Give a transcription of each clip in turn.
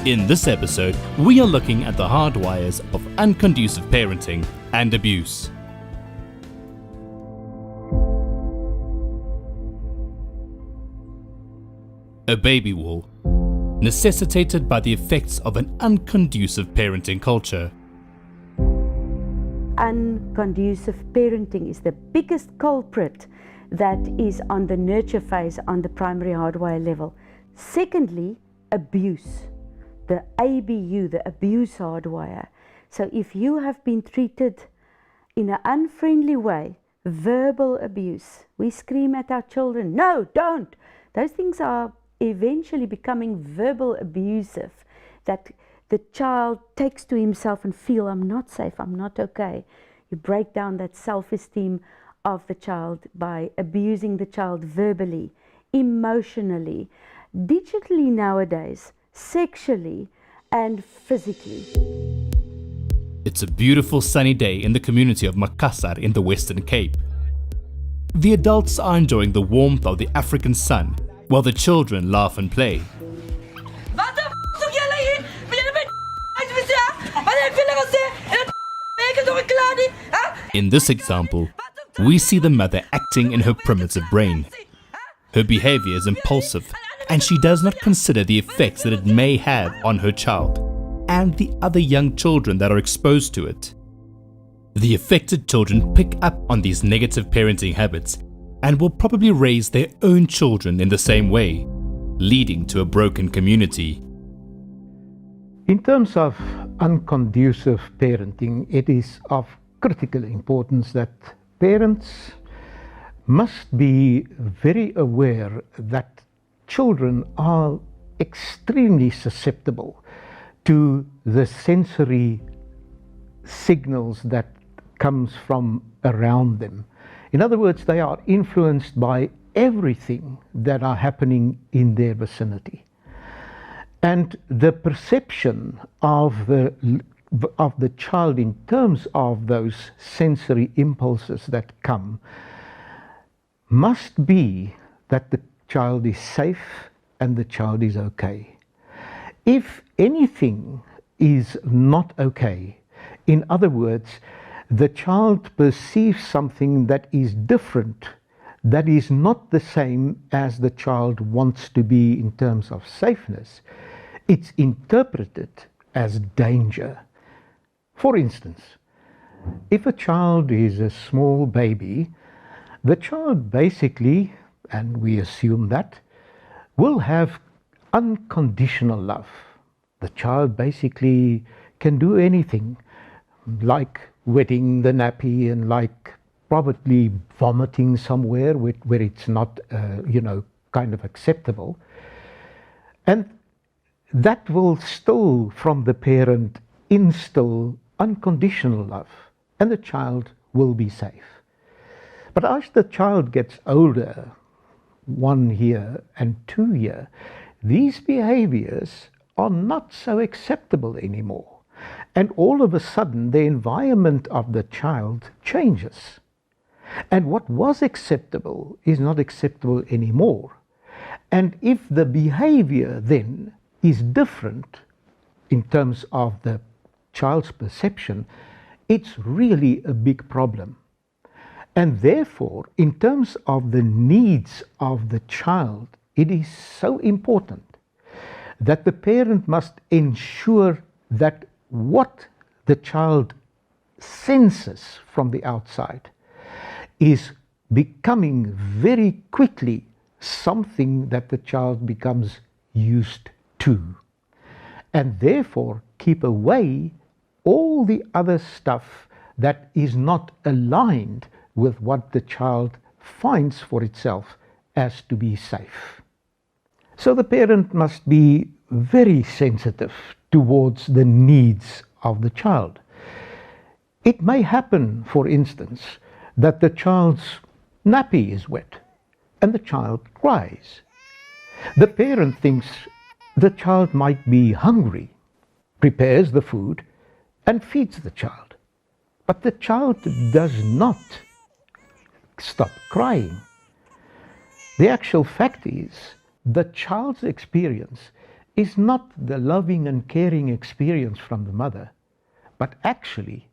In this episode, we are looking at the hardwires of unconducive parenting and abuse. A baby wall, necessitated by the effects of an unconducive parenting culture. Unconducive parenting is the biggest culprit that is on the nurture phase on the primary hardwire level. Secondly, abuse, the ABU, the abuse hardwire. So if you have been treated in an unfriendly way, verbal abuse, we scream at our children, no, don't. Those things are eventually becoming verbal abusive, that the child takes to himself and feel, I'm not safe, I'm not okay. You break down that self-esteem of the child by abusing the child verbally, emotionally, digitally nowadays, sexually and physically. It's a beautiful sunny day in the community of Makassar in the Western Cape. The adults are enjoying the warmth of the African sun, while the children laugh and play. In this example, we see the mother acting in her primitive brain. Her behavior is impulsive, and she does not consider the effects that it may have on her child and the other young children that are exposed to it. The affected children pick up on these negative parenting habits and will probably raise their own children in the same way, leading to a broken community. In terms of unconducive parenting, it is of critical importance that parents must be very aware that children are extremely susceptible to the sensory signals that comes from around them. In other words, they are influenced by everything that are happening in their vicinity. And the perception of the child in terms of those sensory impulses that come must be that the child is safe and the child is okay. If anything is not okay, in other words, the child perceives something that is different, that is not the same as the child wants to be in terms of safeness, it's interpreted as danger. For instance, if a child is a small baby, the child basically, and we assume that, will have unconditional love. The child basically can do anything, like wetting the nappy and like probably vomiting somewhere where it's not, kind of acceptable. And that will still, from the parent, instill unconditional love, and the child will be safe. But as the child gets older, 1 year and 2 years, these behaviors are not so acceptable anymore. And all of a sudden, the environment of the child changes. And what was acceptable is not acceptable anymore. And if the behavior then is different in terms of the child's perception, it's really a big problem. And therefore, in terms of the needs of the child, it is so important that the parent must ensure that what the child senses from the outside is becoming very quickly something that the child becomes used to. And therefore, keep away all the other stuff that is not aligned with what the child finds for itself as to be safe. So the parent must be very sensitive towards the needs of the child. It may happen, for instance, that the child's nappy is wet and the child cries. The parent thinks the child might be hungry, prepares the food and feeds the child. But the child does not stop crying. The actual fact is the child's experience is not the loving and caring experience from the mother, but actually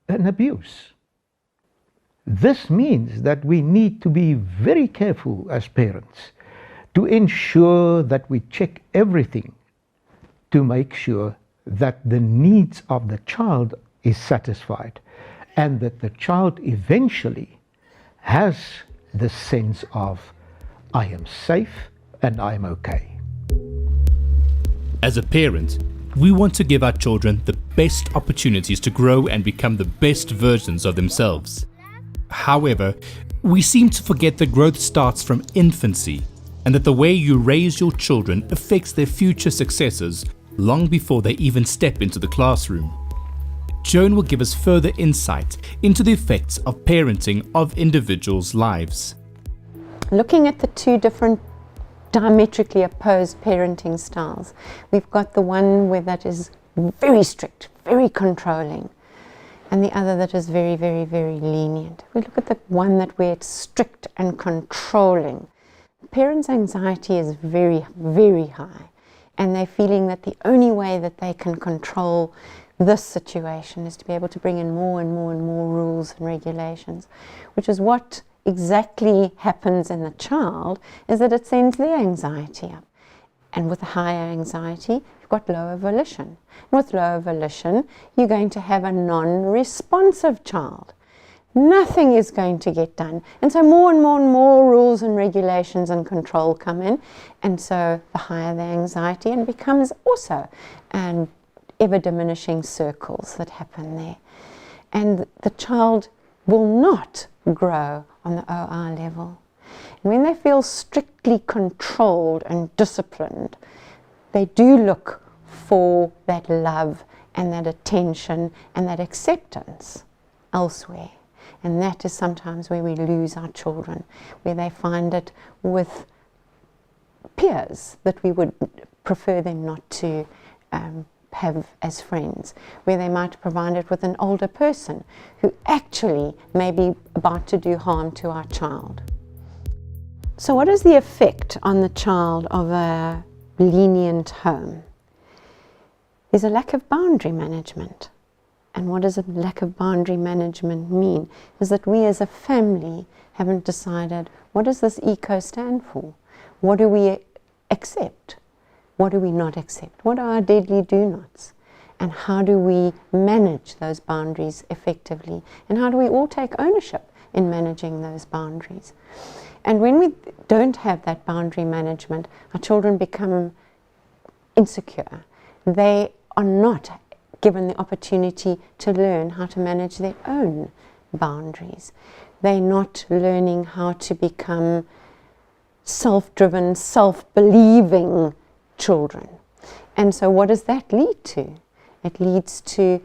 an abuse. This means that we need to be very careful as parents to ensure that we check everything to make sure that the needs of the child is satisfied and that the child eventually has the sense of, I am safe and I am okay. As a parent, we want to give our children the best opportunities to grow and become the best versions of themselves. However, we seem to forget that growth starts from infancy and that the way you raise your children affects their future successes long before they even step into the classroom. Joan will give us further insight into the effects of parenting of individuals' lives. Looking at the two different diametrically opposed parenting styles, we've got the one where that is very strict, very controlling, and the other that is very, very, very lenient. We look at the one where it's strict and controlling. Parents' anxiety is very, very high, and they're feeling that the only way that they can control this situation is to be able to bring in more and more and more rules and regulations, which is what exactly happens in the child, is that it sends their anxiety up. And with higher anxiety, you've got lower volition. And with lower volition, you're going to have a non-responsive child. Nothing is going to get done. And so more and more and more rules and regulations and control come in. And so the higher the anxiety, and it becomes also an ever-diminishing circles that happen there. And the child will not grow on the OI level. When they feel strictly controlled and disciplined, they do look for that love and that attention and that acceptance elsewhere. And that is sometimes where we lose our children, where they find it with peers that we would prefer them not to have as friends, where they might provide it with an older person who actually may be about to do harm to our child. So what is the effect on the child of a lenient home? There's a lack of boundary management. And what does a lack of boundary management mean? Is that we as a family haven't decided, what does this eco stand for? What do we accept? What do we not accept? What are our deadly do-nots? And how do we manage those boundaries effectively? And how do we all take ownership in managing those boundaries? And when we don't have that boundary management, our children become insecure. They are not given the opportunity to learn how to manage their own boundaries. They're not learning how to become self-driven, self-believing children. And so what does that lead to? It leads to,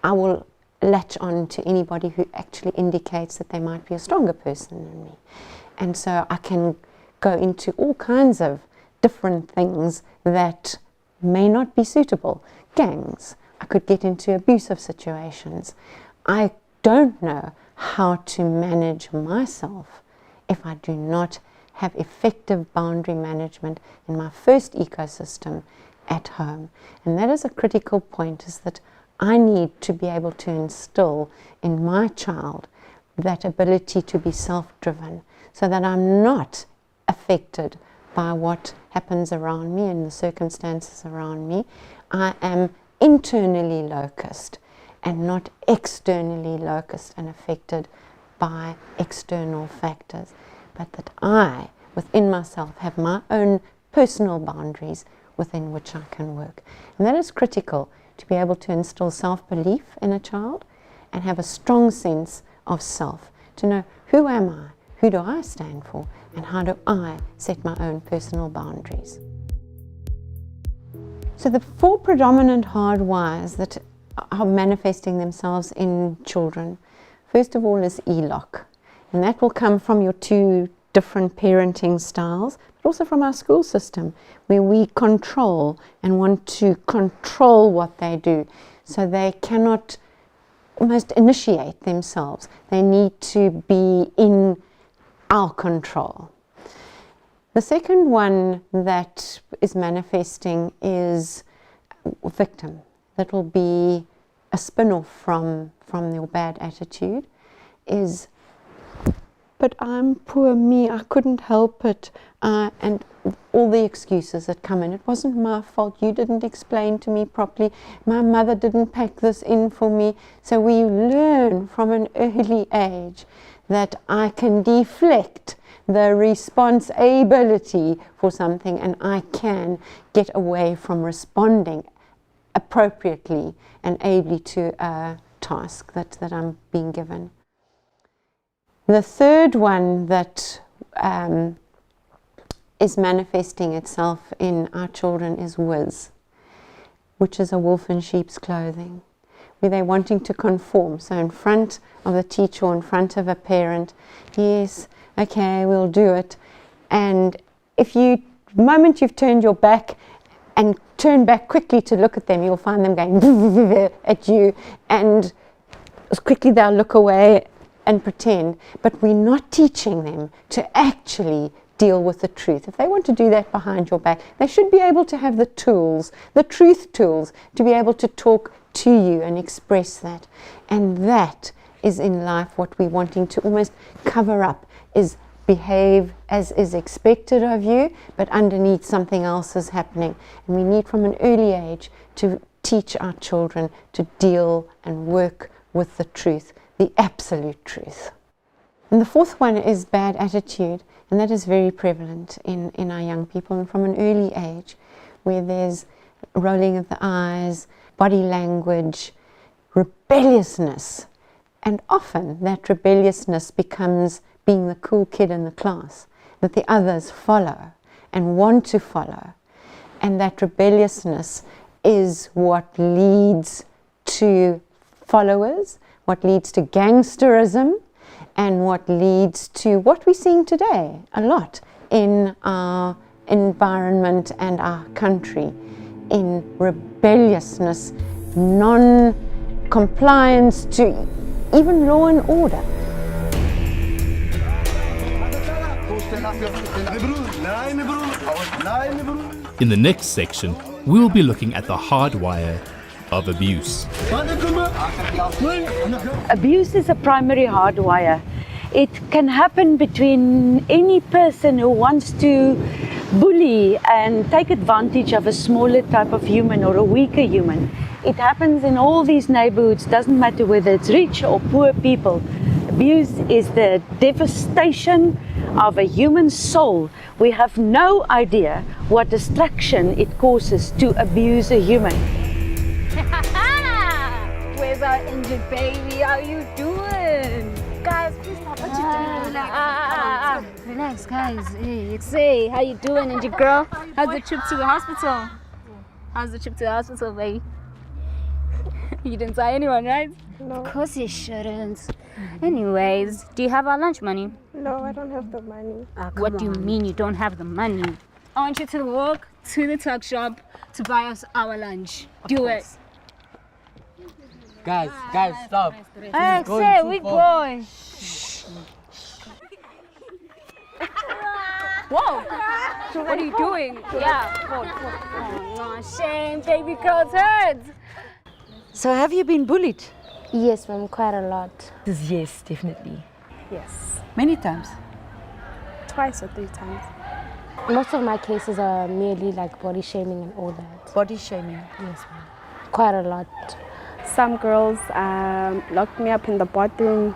I will latch on to anybody who actually indicates that they might be a stronger person than me. And so I can go into all kinds of different things that may not be suitable. Gangs. I could get into abusive situations. I don't know how to manage myself if I do not have effective boundary management in my first ecosystem at home. And that is a critical point, is that I need to be able to instill in my child that ability to be self-driven, so that I'm not affected by what happens around me and the circumstances around me. I am internally locused and not externally locused and affected by external factors, but that I, within myself, have my own personal boundaries within which I can work. And that is critical, to be able to instill self-belief in a child and have a strong sense of self, to know, who am I, who do I stand for, and how do I set my own personal boundaries. So the four predominant hardwires that are manifesting themselves in children, first of all, is ELOC, and that will come from your two different parenting styles, but also from our school system, where we control and want to control what they do, so they cannot almost initiate themselves. They need to be in our control. The second one that is manifesting is victim. That will be a spin-off from your bad attitude, is, but I'm poor me, I couldn't help it, and all the excuses that come in. It wasn't my fault, you didn't explain to me properly, my mother didn't pack this in for me. So we learn from an early age that I can deflect the responsibility for something, and I can get away from responding appropriately and ably to a task that I'm being given. The third one that is manifesting itself in our children is whiz, which is a wolf in sheep's clothing, where they're wanting to conform. So in front of the teacher or in front of a parent, yes, okay, we'll do it. And the moment you've turned your back and turn back quickly to look at them, you'll find them going at you, and as quickly they'll look away and pretend. But we're not teaching them to actually deal with the truth. If they want to do that behind your back, they should be able to have the tools, the truth tools, to be able to talk to you and express that. And that is in life what we're wanting to almost cover up, is behave as is expected of you, but underneath something else is happening. And we need from an early age to teach our children to deal and work with the truth, the absolute truth. And the fourth one is bad attitude, and that is very prevalent in our young people, and from an early age, where there's rolling of the eyes, body language, rebelliousness. And often that rebelliousness becomes being the cool kid in the class, that the others follow and want to follow. And that rebelliousness is what leads to followers, what leads to gangsterism, and what leads to what we're seeing today a lot in our environment and our country, in rebelliousness, non-compliance to even law and order. In the next section, we will be looking at the hardwire of abuse. Abuse is a primary hardwire. It can happen between any person who wants to bully and take advantage of a smaller type of human or a weaker human. It happens in all these neighborhoods, doesn't matter whether it's rich or poor people. Abuse is the devastation of a human soul. We have no idea what destruction it causes to abuse a human. Where's our injured baby? How you doing? Guys, please stop what you're doing. Relax, guys. Hey, how you doing, injured girl? How's the trip to the hospital? How's the trip to the hospital, baby? You didn't tie anyone, right? No. Of course you shouldn't. Anyways, do you have our lunch money? No, I don't have the money. What do you mean you don't have the money? I want you to walk to the tuck shop to buy us our lunch. Do it. Guys, stop. Hey, say we going. Whoa! What are you doing? Yeah. Oh, no, shame, baby girl's hurt. So have you been bullied? Yes, ma'am, quite a lot. Yes, definitely. Yes. Many times. Twice or 3 times. Most of my cases are merely like body shaming and all that. Body shaming. Yes, ma'am. Quite a lot. Some girls locked me up in the bathroom.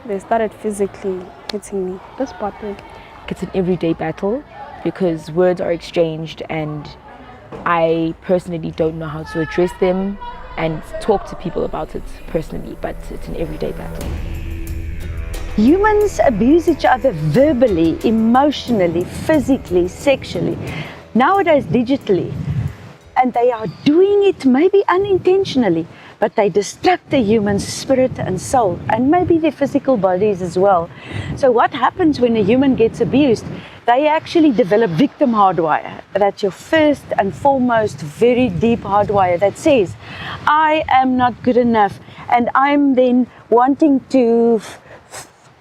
They started physically hitting me. This bathroom. It's an everyday battle because words are exchanged and I personally don't know how to address them and talk to people about it personally, but it's an everyday battle. Humans abuse each other verbally, emotionally, physically, sexually, nowadays digitally. And they are doing it maybe unintentionally, but they destruct the human spirit and soul, and maybe their physical bodies as well. So what happens when a human gets abused? They actually develop victim hardwire. That's your first and foremost very deep hardwire that says, I am not good enough, and I'm then wanting to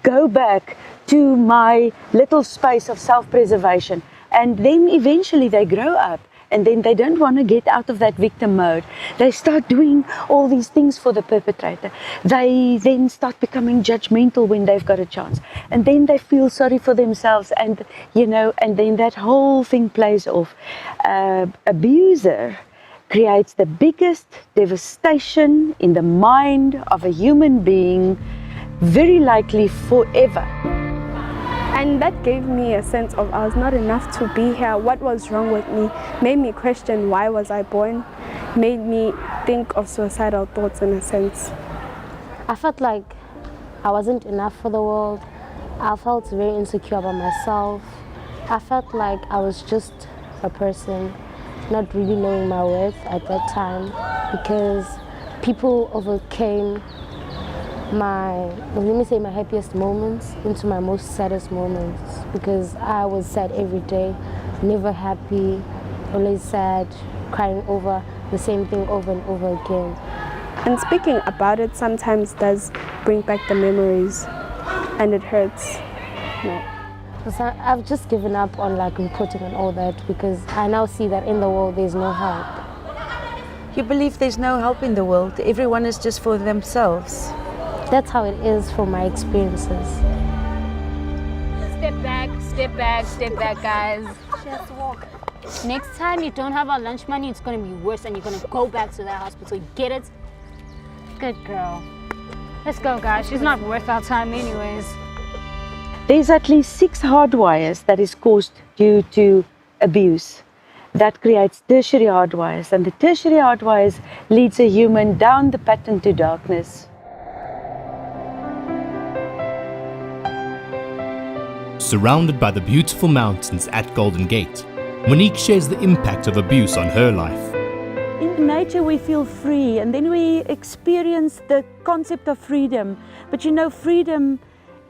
go back to my little space of self-preservation And then eventually they grow up, and then they don't want to get out of that victim mode. They start doing all these things for the perpetrator. They then start becoming judgmental when they've got a chance. And then they feel sorry for themselves, and and then that whole thing plays off. Abuser creates the biggest devastation in the mind of a human being, very likely forever. And that gave me a sense of I was not enough to be here. What was wrong with me? Made me question why was I born? Made me think of suicidal thoughts in a sense. I felt like I wasn't enough for the world. I felt very insecure about myself. I felt like I was just a person, not really knowing my worth at that time, because people overcame my happiest moments into my most saddest moments, because I was sad every day, never happy, always sad, crying over the same thing over and over again. And speaking about it sometimes does bring back the memories, and it hurts. No. So I've just given up on reporting on all that, because I now see that in the world there's no help. You believe there's no help in the world? Everyone is just for themselves? That's how it is from my experiences. Step back, step back, step back, guys. Just walk. Next time you don't have our lunch money, it's going to be worse, and you're going to go back to that hospital. You get it? Good girl. Let's go, guys. She's not worth our time anyways. There's at least 6 hardwires that is caused due to abuse. That creates tertiary hardwires, and the tertiary hardwires leads a human down the pattern to darkness. Surrounded by the beautiful mountains at Golden Gate, Monique shares the impact of abuse on her life. In nature we feel free, and then we experience the concept of freedom. But freedom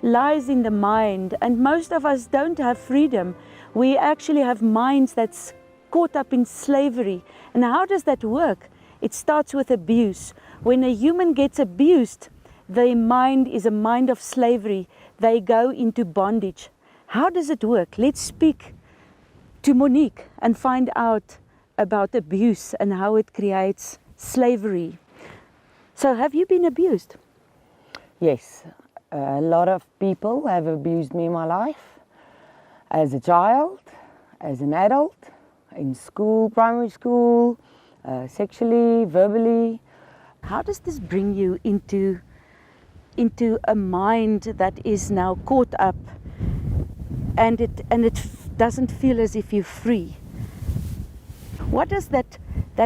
lies in the mind, and most of us don't have freedom. We actually have minds that's caught up in slavery. And how does that work? It starts with abuse. When a human gets abused, their mind is a mind of slavery. They go into bondage. How does it work? Let's speak to Monique and find out about abuse and how it creates slavery. So have you been abused? Yes, a lot of people have abused me in my life. As a child, as an adult, in school, primary school, sexually, verbally. How does this bring you into a mind that is now caught up, and it doesn't feel as if you're free? What does that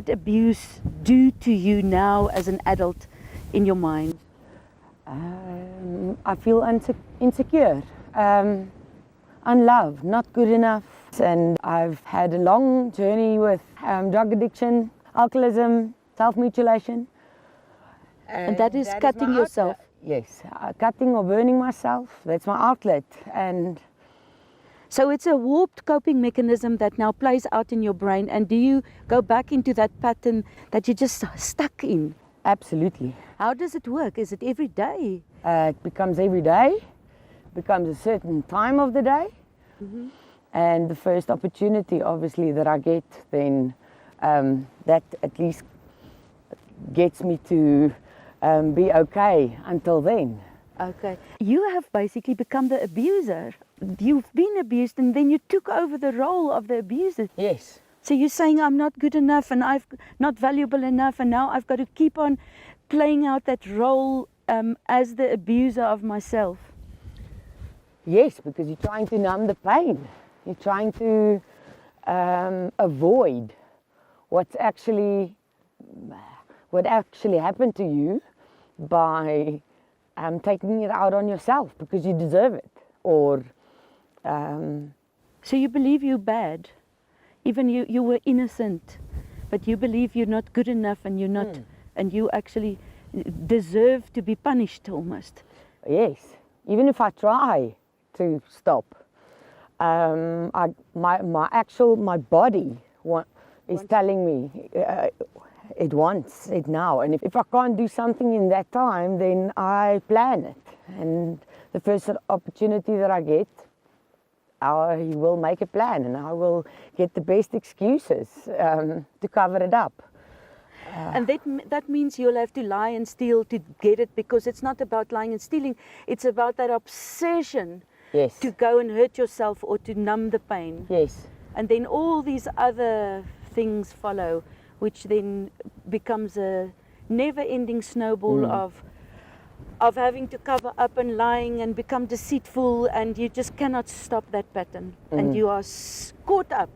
abuse do to you now as an adult in your mind? I feel insecure, unloved, not good enough. And I've had a long journey with drug addiction, alcoholism, self-mutilation. And that is cutting yourself? Yes, cutting or burning myself. That's my outlet. And so it's a warped coping mechanism that now plays out in your brain. And do you go back into that pattern that you're just stuck in? Absolutely. How does it work? Is it every day? It becomes every day, becomes a certain time of the day. Mm-hmm. And the first opportunity, obviously, that I get, then that at least gets me to be okay until then. Okay. You have basically become the abuser. You've been abused, and then you took over the role of the abuser. Yes. So you're saying I'm not good enough, and I'm not valuable enough, and now I've got to keep on playing out that role as the abuser of myself. Yes, because you're trying to numb the pain. You're trying to avoid what actually happened to you by taking it out on yourself because you deserve it. Or so you believe you're bad, even you were innocent, but you believe you're not good enough, and you're not, and you actually deserve to be punished almost. Yes, even if I try to stop. My body is telling me it wants it now, and if I can't do something in that time, then I plan it. And the first opportunity that I get, he will make a plan, and I will get the best excuses to cover it up. And that means you'll have to lie and steal to get it, because it's not about lying and stealing, it's about that obsession Yes. to go and hurt yourself or to numb the pain. Yes. And then all these other things follow, which then becomes a never-ending snowball of having to cover up and lying and become deceitful, and you just cannot stop that pattern. And you are caught up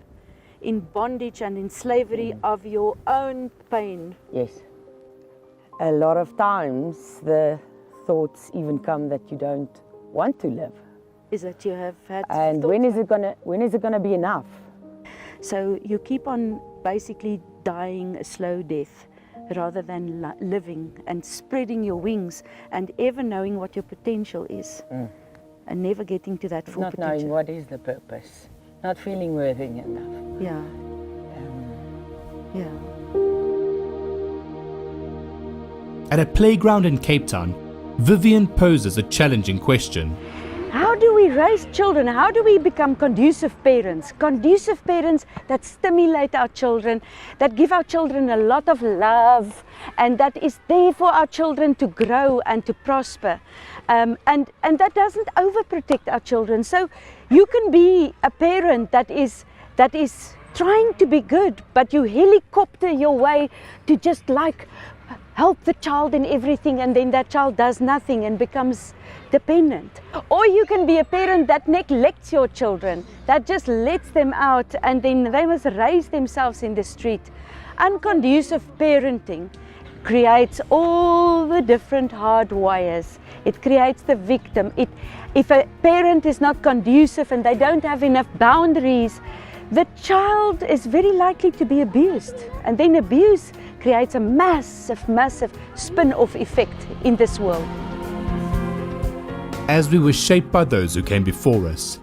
in bondage and in slavery of your own pain. Yes. A lot of times the thoughts even come that you don't want to live. Is that you have had And thoughts when is it gonna be enough? So you keep on basically dying a slow death rather than living and spreading your wings and ever knowing what your potential is and never getting to that full Not potential. knowing what is the purpose, not feeling worthy enough. Yeah. Yeah. At a playground in Cape Town, Vivian poses a challenging question. How do we raise children? How do we become conducive parents? Conducive parents that stimulate our children, that give our children a lot of love, and that is there for our children to grow and to prosper. And that doesn't overprotect our children. So you can be a parent that is trying to be good, but you helicopter your way to just like help the child in everything, and then that child does nothing and becomes dependent. Or you can be a parent that neglects your children, that just lets them out and then they must raise themselves in the street. Unconducive parenting creates all the different hardwires. It creates the victim. If a parent is not conducive and they don't have enough boundaries, the child is very likely to be abused. And then abuse creates a massive, massive spin-off effect in this world. As we were shaped by those who came before us,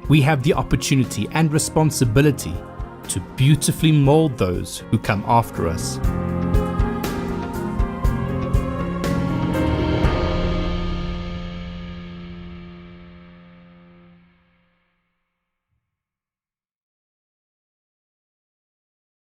we have the opportunity and responsibility to beautifully mold those who come after us.